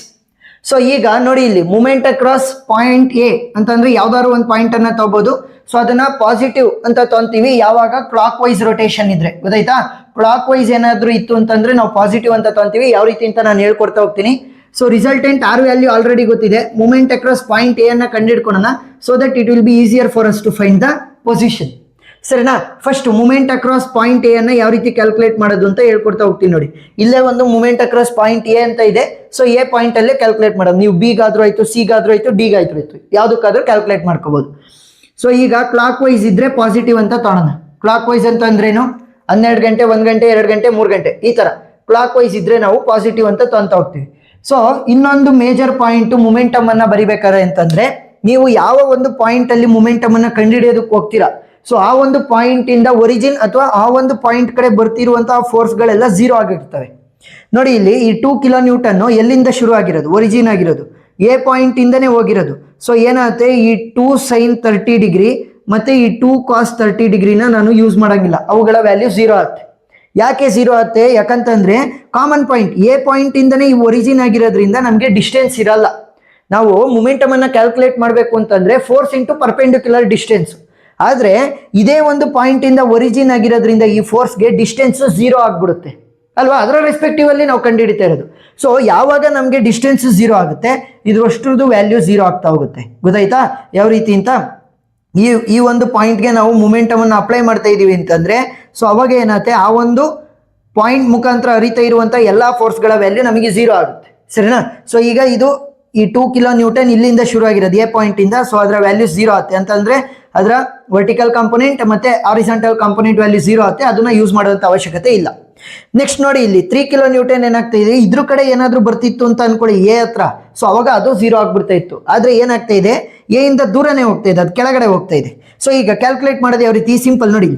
So ಈಗ ನೋಡಿ ಇಲ್ಲಿ ಮೂಮೆಂಟ್ ಅಕ್ರಾಸ್ ಪಾಯಿಂಟ್ ಎ ಅಂತಂದ್ರೆ ಯಾವ್ದಾದ್ರು ಒಂದು ಪಾಯಿಂಟ್ ಅನ್ನ ತಗೋಬಹುದು. ಸೊ ಅದನ್ನ ಪಾಸಿಟಿವ್ ಅಂತ ತೊಂತೀವಿ ಯಾವಾಗ ಕ್ಲಾಕ್ ವೈಸ್ ರೊಟೇಷನ್ ಇದ್ರೆ, ಗೊತ್ತಾಯ್ತಾ. ಕ್ಲಾಕ್ ವೈಸ್ ಏನಾದ್ರು ಇತ್ತು ಅಂತಂದ್ರೆ ನಾವು ಪಾಸಿಟಿವ್ ಅಂತ ತೊಂತೀವಿ. ಯಾವ ರೀತಿ ಅಂತ ನಾನು ಹೇಳ್ಕೊಡ್ತಾ ಹೋಗ್ತೀನಿ. So resultant R value already ಗೊತ್ತಿದೆ, ಮೂಮೆಂಟ್ ಅಕ್ರಾಸ್ ಪಾಯಿಂಟ್ ಎ ಅನ್ನ ಕಂಡುಹಿಡ್ಕೊಳ್ಳೋಣ so that it will be easier for us to find the position, ಸರಿನಾ. First moment across point a ಅನ್ನ ಯಾವ ರೀತಿ ಕ್ಯಾಲ್ಕುಲೇಟ್ ಮಾಡೋದು ಅಂತ ಹೇಳ್ಕೊಡ್ತಾ ಹೋಗ್ತೀನಿ ನೋಡಿ. ಇಲ್ಲೇ ಒಂದು ಮೂಮೆಂಟ್ ಅಕ್ರಾಸ್ ಪಾಯಿಂಟ್ ಎ ಅಂತ ಇದೆ. ಸೊ ಎ ಪಾಯಿಂಟ್ ಅಲ್ಲೇ ಕ್ಯಾಲ್ಕುಲೇಟ್ ಮಾಡೋದು. ನೀವು ಬಿ ಗಾದ್ರೂ ಆಯ್ತು, ಸಿ ಗಾದ್ರೂ ಆಯ್ತು, ಡಿ ಗಾದ್ರೂ ಆಯ್ತು, ಯಾವ್ದಕ್ಕಾದ್ರೂ ಕ್ಯಾಲ್ಕುಲೇಟ್ ಮಾಡ್ಕೋಬಹುದು. ಸೊ ಈಗ ಕ್ಲಾಕ್ ವೈಸ್ ಇದ್ರೆ ಪಾಸಿಟಿವ್ ಅಂತ ತಗೊಳ್ಳೋಣ. ಕ್ಲಾಕ್ ವೈಸ್ ಅಂತ ಅಂದ್ರೇನು, 12 ಗಂಟೆ, 1 ಗಂಟೆ, 2 ಗಂಟೆ, 3 ಗಂಟೆ, ಈ ತರ ಕ್ಲಾಕ್ ವೈಸ್ ಇದ್ರೆ ನಾವು ಪಾಸಿಟಿವ್ ಅಂತ ತೊಂತಾ ಹೋಗ್ತೀವಿ. ಸೊ ಇನ್ನೊಂದು ಮೇಜರ್ ಪಾಯಿಂಟ್ ಮೊಮೆಂಟಮ್ ಅನ್ನ ಬರಿಬೇಕಾದ್ರೆ ಅಂತಂದ್ರೆ, ನೀವು ಯಾವ ಒಂದು ಪಾಯಿಂಟ್ ಅಲ್ಲಿ ಮೊಮೆಂಟಮ್ ಅನ್ನ ಕಂಡುಹಿಡಿಯೋದಕ್ಕೆ ಹೋಗ್ತೀರಾ, ಸೊ ಆ ಒಂದು ಪಾಯಿಂಟ್ ಇಂದ ಒರಿಜಿನ್ ಅಥವಾ ಆ ಒಂದು ಪಾಯಿಂಟ್ ಕಡೆ ಬರ್ತಿರುವಂತಹ ಫೋರ್ಸ್ ಗಳೆಲ್ಲ 0 ಆಗಿರ್ತವೆ. ನೋಡಿ ಇಲ್ಲಿ ಈ 2 ಕಿಲೋ ನ್ಯೂಟನ್ ಎಲ್ಲಿಂದ ಶುರು ಆಗಿರೋದು, ಒರಿಜಿನ್ ಆಗಿರೋದು ಎ ಪಾಯಿಂಟ್ ಇಂದನೇ ಹೋಗಿರೋದು. ಸೊ ಏನಾಗುತ್ತೆ, ಈ 2 sin 30 ಡಿಗ್ರಿ ಮತ್ತೆ ಈ 2 cos 30 ಡಿಗ್ರಿನ ನಾನು ಯೂಸ್ ಮಾಡಂಗಿಲ್ಲ, ಅವುಗಳ ವ್ಯಾಲ್ಯೂ 0 ಆಗುತ್ತೆ. ಯಾಕೆ 0 ಆಗುತ್ತೆ, ಯಾಕಂತಂದ್ರೆ ಕಾಮನ್ ಪಾಯಿಂಟ್ ಎ ಪಾಯಿಂಟ್ ಇಂದನೇ ಈ ಒರಿಜಿನ್ ಆಗಿರೋದ್ರಿಂದ ನಮಗೆ ಡಿಸ್ಟೆನ್ಸ್ ಇರಲ್ಲ. ನಾವು ಮೊಮೆಂಟಮ್ ಅನ್ನ ಕ್ಯಾಲ್ಕುಲೇಟ್ ಮಾಡಬೇಕು ಅಂತಂದ್ರೆ ಫೋರ್ಸ್ ಇಂಟು ಪರ್ಪೆಂಡಿಕ್ಯುಲರ್ ಡಿಸ್ಟೆನ್ಸ್. ಆದ್ರೆ ಇದೇ ಒಂದು ಪಾಯಿಂಟ್ ಇಂದ ಒರಿಜಿನ್ ಆಗಿರೋದ್ರಿಂದ ಈ ಫೋರ್ಸ್ಗೆ ಡಿಸ್ಟೆನ್ಸ್ 0 ಆಗ್ಬಿಡುತ್ತೆ ಅಲ್ವಾ. ಅದರ ರೆಸ್ಪೆಕ್ಟಿವ್ ಅಲ್ಲಿ ನಾವು ಕಂಡುಹಿಡಿತಾ ಇರೋದು. ಸೊ ಯಾವಾಗ ನಮಗೆ ಡಿಸ್ಟೆನ್ಸ್ 0 ಆಗುತ್ತೆ, ಇದ್ರಷ್ಟರದ್ದು ವ್ಯಾಲ್ಯೂ 0 ಆಗ್ತಾ ಹೋಗುತ್ತೆ, ಗೊತ್ತಾಯ್ತಾ ಯಾವ ರೀತಿ ಅಂತ. ಈ ಒಂದು ಪಾಯಿಂಟ್ಗೆ ನಾವು ಮೊಮೆಂಟಮ್ ಅನ್ನು ಅಪ್ಲೈ ಮಾಡ್ತಾ ಇದೀವಿ ಅಂತಂದ್ರೆ, ಸೊ ಅವಾಗ ಏನಾಗುತ್ತೆ, ಆ ಒಂದು ಪಾಯಿಂಟ್ ಮುಖಾಂತರ ಹರಿತಾ ಇರುವಂತ ಎಲ್ಲಾ ಫೋರ್ಸ್ಗಳ ವ್ಯಾಲ್ಯೂ ನಮಗೆ 0 ಆಗುತ್ತೆ, ಸರಿನಾ. ಸೊ ಈಗ ಇದು ಈ 2 ಕಿಲೋ ನ್ಯೂಟನ್ ಇಲ್ಲಿಂದ ಶುರು ಆಗಿರೋದು ಎ ಪಾಯಿಂಟ್ ಇಂದ. ಸೊ ಅದರ ವ್ಯಾಲ್ಯೂ 0 ಆಗುತ್ತೆ ಅಂತಂದ್ರೆ ಅದರ ವರ್ಟಿಕಲ್ ಕಾಂಪೊನೆಂಟ್ ಮತ್ತೆ ಹಾರಿಜಾಂಟಲ್ ಕಾಂಪೊನೆಂಟ್ ವ್ಯಾಲ್ಯೂ 0 ಆಗುತ್ತೆ. ಅದನ್ನ ಯೂಸ್ ಮಾಡುವಂತ ಅವಶ್ಯಕತೆ ಇಲ್ಲ. ನೆಕ್ಸ್ಟ್ ನೋಡಿ ಇಲ್ಲಿ 3 ಕಿಲೋ ನ್ಯೂಟನ್ ಏನಾಗ್ತಾ ಇದೆ, ಇದ್ರ ಕಡೆ ಏನಾದ್ರೂ ಬರ್ತಿತ್ತು ಅಂತ ಅನ್ಕೊಳ್ಳಿ ಎ ಹತ್ರ, ಸೊ ಅವಾಗ ಅದು 0 ಆಗ್ಬಿಡ್ತಾ ಇತ್ತು. ಆದ್ರೆ ಏನಾಗ್ತಾ ಇದೆ, ಎ ಇಂದ ದೂರನೇ ಹೋಗ್ತಾ ಇದೆ, ಅದು ಕೆಳಗಡೆ ಹೋಗ್ತಾ ಇದೆ. ಸೊ ಈಗ ಕ್ಯಾಲ್ಕುಲೇಟ್ ಮಾಡೋದು ಯಾವ ರೀತಿ, ಸಿಂಪಲ್ ನೋಡಿ,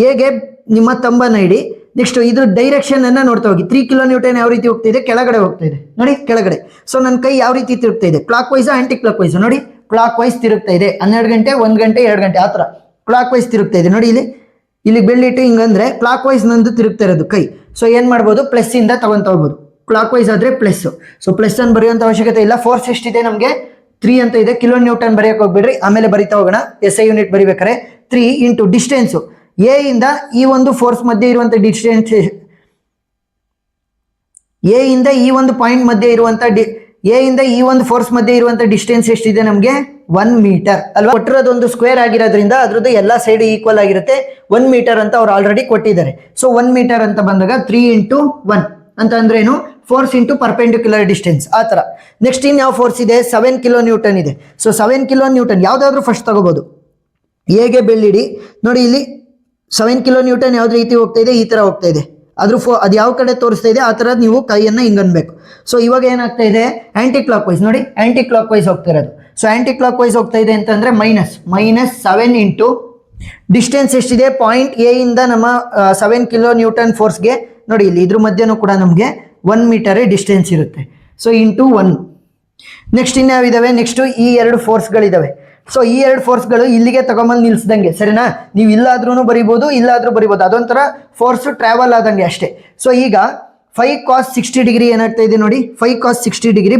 ಎಗೆ ನಿಮ್ಮ ತಂಬನ್ನ ಇಡಿ, ನೆಕ್ಸ್ಟ್ ಇದ್ರ ಡೈರೆಕ್ಷನ್ ಅನ್ನ ನೋಡ್ತಾ ಹೋಗಿ. 3 ಕಿಲೋ ನ್ಯೂಟನ್ ಯಾವ ರೀತಿ ಹೋಗ್ತಾ ಇದೆ, ಕೆಳಗಡೆ ಹೋಗ್ತಾ ಇದೆ ನೋಡಿ, ಕೆಳಗಡೆ. ಸೊ ನನ್ನ ಕೈ ಯಾವ ರೀತಿ ತಿರುಗ್ತಾ ಇದೆ, clockwise anticlockwise, ನೋಡಿ ಕ್ಲಾಕ್ ವೈಸ್ ತಿರುಗ್ತಾ ಇದೆ. 12 ಗಂಟೆ, 1 ಗಂಟೆ, 2 ಗಂಟೆ, ಆ ಥರ ಕ್ಲಾಕ್ ವೈಸ್ ತಿರುಗ್ತಾ ಇದೆ ನೋಡಿ. ಇಲ್ಲಿ ಇಲ್ಲಿ ಬೆಳ್ಳಿಟ್ಟು ಹಿಂಗಂದ್ರೆ ಕ್ಲಾಕ್ ವೈಸ್ ನಂದು ತಿರುಗ್ತಾ ಇರೋದು ಕೈ. ಸೊ ಏನು ಮಾಡ್ಬೋದು, ಪ್ಲಸ್ ಇಂದ ತಗೊಳ್ಬೋದು. ಕ್ಲಾಕ್ ವೈಸ್ ಆದರೆ ಪ್ಲಸ್. ಸೊ ಪ್ಲಸ್ ಅನ್ನು ಬರೆಯುವಂಥ ಅವಶ್ಯಕತೆ ಇಲ್ಲ. ಫೋರ್ಸ್ ಎಷ್ಟಿದೆ ನಮಗೆ 3 ಅಂತ ಇದೆ. ಕಿಲೋ ನ್ಯೂಟನ್ ಬರೆಯೋಕೆ ಹೋಗ್ಬೇಡ್ರಿ, ಆಮೇಲೆ ಬರಿತಾ ಹೋಗೋಣ. SI ಯೂನಿಟ್ ಬರಿಬೇಕಾರೆ 3 ಇಂಟು ಡಿಸ್ಟೆನ್ಸು ಎ ಇಂದ ಈ ಒಂದು ಫೋರ್ಸ್ ಮಧ್ಯೆ ಇರುವಂಥ ಡಿಸ್ಟೆನ್ಸ್, ಎ ಇಂದ ಈ ಒಂದು ಪಾಯಿಂಟ್ ಮಧ್ಯೆ ಇರುವಂಥ ಎ ಇಂದ ಈ ಒಂದು ಫೋರ್ಸ್ ಮಧ್ಯೆ ಇರುವಂಥ ಡಿಸ್ಟೆನ್ಸ್ ಎಷ್ಟಿದೆ ನಮಗೆ 1 ಮೀಟರ್ ಅಲ್ವಾ. ಕೊಟ್ಟಿರೋದೊಂದು ಸ್ಕ್ವೇರ್ ಆಗಿರೋದ್ರಿಂದ ಅದ್ರದ್ದು ಎಲ್ಲ ಸೈಡ್ ಈಕ್ವಲ್ ಆಗಿರುತ್ತೆ. 1 ಮೀಟರ್ ಅಂತ ಅವ್ರು ಆಲ್ರೆಡಿ ಕೊಟ್ಟಿದ್ದಾರೆ. ಸೊ 1 ಮೀಟರ್ ಅಂತ ಬಂದಾಗ 3 ಇಂಟು 1 ಅಂತ ಅಂದ್ರೆ ಏನು, ಫೋರ್ಸ್ ಇಂಟು ಪರ್ಪೆಂಡಿಕ್ಯುಲರ್ ಡಿಸ್ಟೆನ್ಸ್ ಆ ಥರ. ನೆಕ್ಸ್ಟ್ ಇನ್ ಯಾವ ಫೋರ್ಸ್ ಇದೆ, 7 ಕಿಲೋ ನ್ಯೂಟನ್ ಇದೆ. ಸೊ 7 ಕಿಲೋ ನ್ಯೂಟನ್ ಯಾವುದಾದ್ರೂ ಫಸ್ಟ್ ತಗೋಬಹುದು. ಹೇಗೆ ಬೆಳ್ಳಿಡಿ ನೋಡಿ, ಇಲ್ಲಿ 7 ಕಿಲೋ ನ್ಯೂಟನ್ ಯಾವ್ದು ರೀತಿ ಹೋಗ್ತಾ ಇದೆ, ಈ ಥರ ಹೋಗ್ತಾ ಇದೆ. ಅದು ಯಾವ ಕಡೆ ತೋರಿಸ್ತಾ ಇದೆ ಆ ಥರ ನೀವು ಕೈಯನ್ನು ಹಿಂಗನ್ಬೇಕು. ಸೊ ಇವಾಗ ಏನಾಗ್ತಾ ಇದೆ, ಆಂಟಿ ಕ್ಲಾಕ್ ವೈಸ್ ನೋಡಿ, ಆಂಟಿ ಕ್ಲಾಕ್ ವೈಸ್ ಹೋಗ್ತಾ ಇರೋದು. ಸೊ ಆಂಟಿ ಕ್ಲಾಕ್ ವೈಸ್ ಹೋಗ್ತಾ ಇದೆ ಅಂತಂದ್ರೆ -7 ಇಂಟು ಡಿಸ್ಟೆನ್ಸ್ ಎಷ್ಟಿದೆ, ಪಾಯಿಂಟ್ ಎ ಇಂದ ನಮ್ಮ 7 ಕಿಲೋ ನ್ಯೂಟನ್ ಫೋರ್ಸ್ಗೆ ನೋಡಿ, ಇಲ್ಲಿ ಇದ್ರ ಮಧ್ಯನೂ ಕೂಡ ನಮಗೆ 1 ಮೀಟರೇ ಡಿಸ್ಟೆನ್ಸ್ ಇರುತ್ತೆ. So into 1. ನೆಕ್ಸ್ಟ್ ಇನ್ಯಾವಿದಾವೆ, ನೆಕ್ಸ್ಟ್ ಈ 2 ಫೋರ್ಸ್ಗಳಿದಾವೆ. ಸೊ ಈ 2 ಫೋರ್ಸ್ಗಳು ಇಲ್ಲಿಗೆ ತಗೊಂಬಂದು ನಿಲ್ಸ್ದಂಗೆ, ಸರಿನಾ. ನೀವು ಇಲ್ಲಾದ್ರೂ ಬರಿಬೋದು, ಇಲ್ಲಾದ್ರೂ ಬರಿಬೋದು, ಅದೊಂಥರ ಫೋರ್ಸ್ ಟ್ರಾವೆಲ್ ಆದಂಗೆ ಅಷ್ಟೇ. ಸೊ ಈಗ 5 cos 60 ಡಿಗ್ರಿ ಏನಾಗ್ತಾ ಇದೆ ನೋಡಿ, 5 cos 60 ಡಿಗ್ರಿ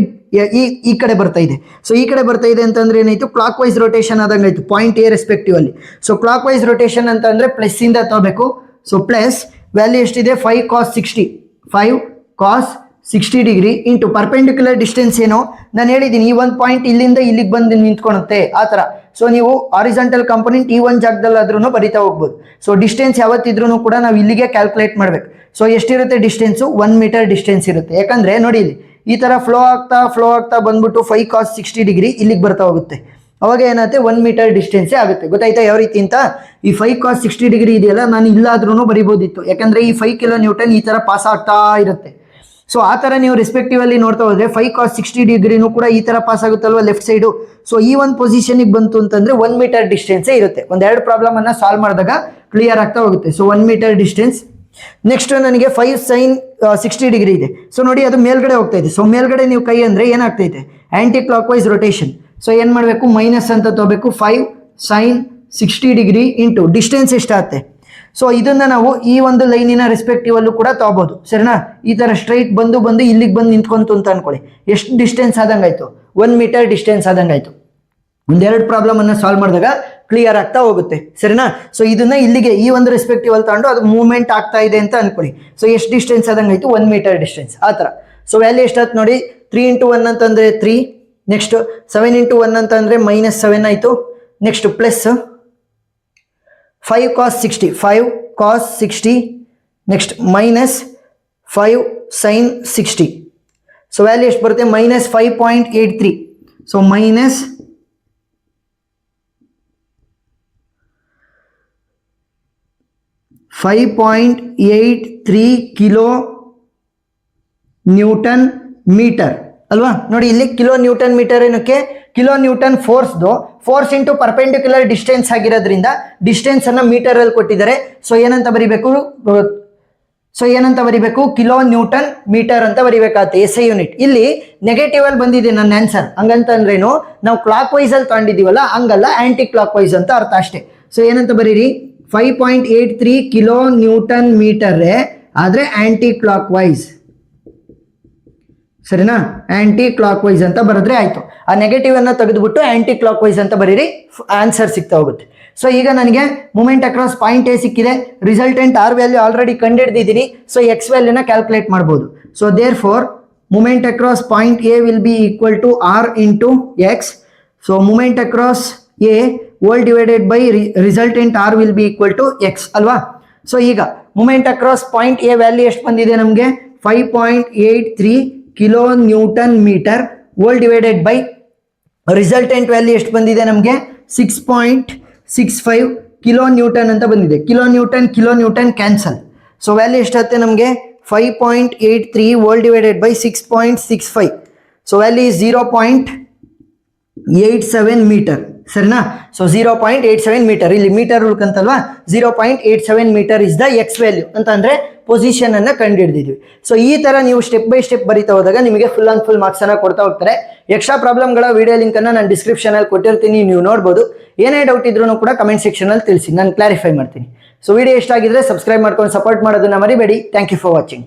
ಈ ಕಡೆ ಬರ್ತಾ ಇದೆ. ಸೊ ಈ ಕಡೆ ಬರ್ತಾ ಇದೆ ಅಂತಂದ್ರೆ ಏನಾಯ್ತು, ಕ್ಲಾಕ್ ವೈಸ್ ರೊಟೇಷನ್ ಆದಂಗೆ ಆಯ್ತು, ಪಾಯಿಂಟ್ ಎ ರೆಸ್ಪೆಕ್ಟಿವ್ ಅಲ್ಲಿ. ಸೊ ಕ್ಲಾಕ್ ವೈಸ್ ರೊಟೇಷನ್ ಅಂತ ಅಂದ್ರೆ ಪ್ಲಸ್ ಇಂದ ತಗೋಬೇಕು. ಸೊ ಪ್ಲಸ್ ವ್ಯಾಲ್ಯೂ ಎಷ್ಟಿದೆ, 5 cos 60 degree into perpendicular distance ಏನೋ ನಾನು ಹೇಳಿದ್ದೀನಿ, ಈ ಒಂದು ಪಾಯಿಂಟ್ ಇಲ್ಲಿಂದ ಇಲ್ಲಿಗೆ ಬಂದು ನಿಂತ್ಕೊಳುತ್ತೆ ಆ ಥರ. ಸೊ ನೀವು ಹಾರಿಜಾಂಟಲ್ ಕಾಂಪೊನೆಂಟ್ ಈ ಒಂದು ಜಾಗದಲ್ಲಾದ್ರೂ ಬರಿತಾ ಹೋಗ್ಬೋದು. ಸೊ ಡಿಸ್ಟೆನ್ಸ್ ಯಾವತ್ತಿದ್ರೂ ಕೂಡ ನಾವು ಇಲ್ಲಿಗೆ ಕ್ಯಾಲ್ಕುಲೇಟ್ ಮಾಡಬೇಕು. ಸೊ ಎಷ್ಟಿರುತ್ತೆ ಡಿಸ್ಟೆನ್ಸು, 1 ಮೀಟರ್ ಡಿಸ್ಟೆನ್ಸ್ ಇರುತ್ತೆ. ಯಾಕಂದರೆ ನೋಡಿ, ಇಲ್ಲಿ ಈ ಥರ ಫ್ಲೋ ಆಗ್ತಾ ಬಂದ್ಬಿಟ್ಟು 5 cos 60 ಡಿಗ್ರಿ ಇಲ್ಲಿಗೆ ಬರ್ತಾ ಹೋಗುತ್ತೆ. ಅವಾಗ ಏನಾಗುತ್ತೆ, 1 ಮೀಟರ್ ಡಿಸ್ಟೆನ್ಸೇ ಆಗುತ್ತೆ. ಗೊತ್ತಾಯ್ತಾ ಯಾವ ರೀತಿ ಅಂತ. ಈ 5 cos 60 ಡಿಗ್ರಿ ಇದೆಯಲ್ಲ, ನಾನು ಇಲ್ಲಾದ್ರೂ ಬರಿಬೋದಿತ್ತು, ಯಾಕಂದರೆ ಈ 5 ಕಿಲೋ ನ್ಯೂಟನ್ ಈ ಥರ ಪಾಸ್ ಆಗ್ತಾ ಇರುತ್ತೆ. ಸೊ ಆ ಥರ ನೀವು ರೆಸ್ಪೆಕ್ಟಿವ್ ಅಲ್ಲಿ ನೋಡ್ತಾ ಹೋದ್ರೆ 5 cos 60 ಡಿಗ್ರಿನೂ ಕೂಡ ಈ ಥರ ಪಾಸ್ ಆಗುತ್ತಲ್ವ ಲೆಫ್ಟ್ ಸೈಡು. ಸೊ ಈ ಒಂದು ಪೊಸಿಷನಿಗೆ ಬಂತು ಅಂತಂದ್ರೆ 1 ಮೀಟರ್ ಡಿಸ್ಟೆನ್ಸೇ ಇರುತ್ತೆ. ಒಂದೆರಡು ಪ್ರಾಬ್ಲಮನ್ನು ಸಾಲ್ವ್ ಮಾಡಿದಾಗ ಕ್ಲಿಯರ್ ಆಗ್ತಾ ಹೋಗುತ್ತೆ. So 1 metre distance. ನೆಕ್ಸ್ಟ್ ನನಗೆ 5 sin 60 ಡಿಗ್ರಿ ಇದೆ. ಸೊ ನೋಡಿ, ಅದು ಮೇಲ್ಗಡೆ ಹೋಗ್ತಾ ಇದೆ. ಸೊ ಮೇಲ್ಗಡೆ ನೀವು ಕೈ ಅಂದರೆ ಏನಾಗ್ತೈತೆ, anticlockwise rotation. So ಏನು ಮಾಡಬೇಕು, ಮೈನಸ್ ಅಂತ ತಗೋಬೇಕು. 5 sin 60 ಡಿಗ್ರಿ ಇಂಟು ಡಿಸ್ಟೆನ್ಸ್ ಎಷ್ಟಾಗುತ್ತೆ. ಸೊ ಇದನ್ನ ನಾವು ಈ ಒಂದು ಲೈನಿನ ರೆಸ್ಪೆಕ್ಟಿವ್ ಅಲ್ಲೂ ಕೂಡ ತಗೋಬಹುದು, ಸರಿನಾ. ಈ ತರ ಸ್ಟ್ರೈಟ್ ಬಂದು ಇಲ್ಲಿಗೆ ಬಂದು ನಿಂತ್ಕೊಂತು ಅಂತ ಅನ್ಕೊಳ್ಳಿ, ಎಷ್ಟು ಡಿಸ್ಟೆನ್ಸ್ ಆದಂಗಾಯ್ತು, 1 ಮೀಟರ್ ಡಿಸ್ಟೆನ್ಸ್ ಆದಂಗಾಯ್ತು. ಒಂದೆರಡು ಪ್ರಾಬ್ಲಮ್ ಅನ್ನ ಸಾಲ್ವ್ ಮಾಡಿದಾಗ ಕ್ಲಿಯರ್ ಆಗ್ತಾ ಹೋಗುತ್ತೆ, ಸರಿನಾ. ಸೊ ಇದನ್ನ ಇಲ್ಲಿಗೆ ಈ ಒಂದು ರೆಸ್ಪೆಕ್ಟಿವ್ ಅಲ್ಲಿ ತಗೊಂಡು ಅದು ಮೂವ್ಮೆಂಟ್ ಆಗ್ತಾ ಇದೆ ಅಂತ ಅನ್ಕೊಳ್ಳಿ. ಸೊ ಎಷ್ಟು ಡಿಸ್ಟೆನ್ಸ್ ಆದಂಗಾಯ್ತು, 1 ಮೀಟರ್ ಡಿಸ್ಟೆನ್ಸ್ ಆ ಥರ. ಸೊ ವ್ಯಾಲ್ಯೂ ಎಷ್ಟಾಯ್ತು ನೋಡಿ, 3 ಇಂಟು 1 ಅಂತಂದ್ರೆ 3. ನೆಕ್ಸ್ಟ್ 7 ಇಂಟು 1 ಅಂತಂದ್ರೆ -7 ಆಯಿತು. Next plus 5 cos 60 next -5 sin 60. So value ಎಷ್ಟು ಬರುತ್ತೆ, -5.83. ಸೊ -5.83 ಕಿಲೋ ನ್ಯೂಟನ್ ಮೀಟರ್ ಅಲ್ವಾ. ನೋಡಿ ಇಲ್ಲಿ ಕಿಲೋ ನ್ಯೂಟನ್ ಮೀಟರ್ ಏನಕ್ಕೆ, kilo Newton force into perpendicular distance ಆಗಿರೋದ್ರಿಂದ ಡಿಸ್ಟೆನ್ಸ್ ಅನ್ನ ಮೀಟರ್ ಅಲ್ಲಿ ಕೊಟ್ಟಿದ್ದಾರೆ. ಸೊ ಏನಂತ ಬರಿಬೇಕು, ಕಿಲೋ ನ್ಯೂಟನ್ ಮೀಟರ್ ಅಂತ ಬರಿಬೇಕಾಗುತ್ತೆ, SI ಯೂನಿಟ್. ಇಲ್ಲಿ ನೆಗೆಟಿವ್ ಅಲ್ಲಿ ಬಂದಿದೆ ನನ್ನ ಆನ್ಸರ್. ಹಂಗಂತಂದ್ರೇನು, ನಾವು ಕ್ಲಾಕ್ ವೈಸ್ ಅಲ್ಲಿ ತಗೊಂಡಿದ್ದೀವಲ್ಲ ಹಂಗಲ್ಲ, ಆಂಟಿ ಕ್ಲಾಕ್ ವೈಸ್ ಅಂತ ಅರ್ಥ ಅಷ್ಟೇ. ಸೊ ಏನಂತ ಬರೀರಿ, 5.83 ಕಿಲೋ ನ್ಯೂಟನ್ ಮೀಟರ್ ಆದ್ರೆ ಆಂಟಿ ಕ್ಲಾಕ್ ವೈಸ್, ಸರಿನಾ. ಆಂಟಿ ಕ್ಲಾಕ್ ವೈಸ್ ಅಂತ ಬರೆದ್ರೆ ಆಯ್ತು. ಆ ನೆಗೆಟಿವ್ ಅನ್ನ ತೆಗೆದುಬಿಟ್ಟು ಆಂಟಿ ಕ್ಲಾಕ್ ವೈಸ್ ಅಂತ ಬರೀರಿ, ಆನ್ಸರ್ ಸಿಗ್ತಾ ಹೋಗುತ್ತೆ. ಸೊ ಈಗ ನನಗೆ ಮೂಮೆಂಟ್ ಅಕ್ರಾಸ್ ಪಾಯಿಂಟ್ ಎ ಸಿಕ್ಕಿದೆ, ರಿಸಲ್ಟೆಂಟ್ ಆರ್ ವ್ಯಾಲ್ಯೂ ಆಲ್ರೆಡಿ ಕಂಡುಹಿಡಿದಿದ್ದೀನಿ. ಸೊ ಎಕ್ಸ್ ವ್ಯಾಲ್ಯೂನ ಕ್ಯಾಲ್ಕುಲೇಟ್ ಮಾಡ್ಬೋದು. So therefore moment across point a will be equal to R into x. So moment across a whole divided by resultant R will be equal to x ಅಲ್ವಾ. So ಈಗ moment across point a value ಎಷ್ಟು ಬಂದಿದೆ ನಮಗೆ, 5.83 kilo newton metre whole divided by resultant value ಎಷ್ಟು ಬಂದಿದೆ ನಮಗೆ, 6.65 kilo newton ಅಂತ ಬಂದಿದೆ. Kilo newton cancel. So value ಎಷ್ಟಾಗುತ್ತೆ ನಮಗೆ, 5.83 whole divided by 6.65. So value is 0.87 meter, ಸರಿನಾ. ಸೊ 0.87 ಮೀಟರ್, ಇಲ್ಲಿ ಮೀಟರ್ ಉಳ್ಕಂತಲ್ವಾ, 0.87 meter is the x value ಅಂತ ಅಂದ್ರೆ ಪೊಸಿಷನ್ ಅನ್ನ ಕಂಡುಹಿಡಿದಿದ್ವಿ. ಸೊ ಈ ತರ ನೀವು ಸ್ಟೆಪ್ ಬೈ ಸ್ಟೆಪ್ ಬರಿತಾ ಹೋದಾಗ ನಿಮಗೆ ಫುಲ್ ಅಂಡ್ ಫುಲ್ ಮಾರ್ಕ್ಸ್ ಅನ್ನ ಕೊಡ್ತಾ ಹೋಗ್ತಾರೆ. ಎಕ್ಸ್ಟ್ರಾ ಪ್ರಾಬ್ಲಮ್ಗಳ ವಿಡಿಯೋ ಲಿಂಕ್ ಅನ್ನ ನಾನು ಡಿಸ್ಕ್ರಿಪ್ಷನ್ ಅಲ್ಲಿ ಕೊಟ್ಟಿರ್ತೀನಿ, ನೀವು ನೋಡ್ಬೋದು. ಏನೇ ಡೌಟ್ ಇದ್ರೂ ಕೂಡ ಕಮೆಂಟ್ ಸೆಕ್ಷನ್ ಅಲ್ಲಿ ತಿಳಿಸಿ, ನಾನು ಕ್ಲಾರಿಫೈ ಮಾಡ್ತೀನಿ. ಸೊ ವಿಡಿಯೋ ಇಷ್ಟ ಆಗಿದ್ರೆ ಸಬ್ಸ್ಕ್ರೈಬ್ ಮಾಡ್ಕೊಂಡು ಸಪೋರ್ಟ್ ಮಾಡೋದನ್ನ ಮರಿಬೇಡಿ. Thank you for watching.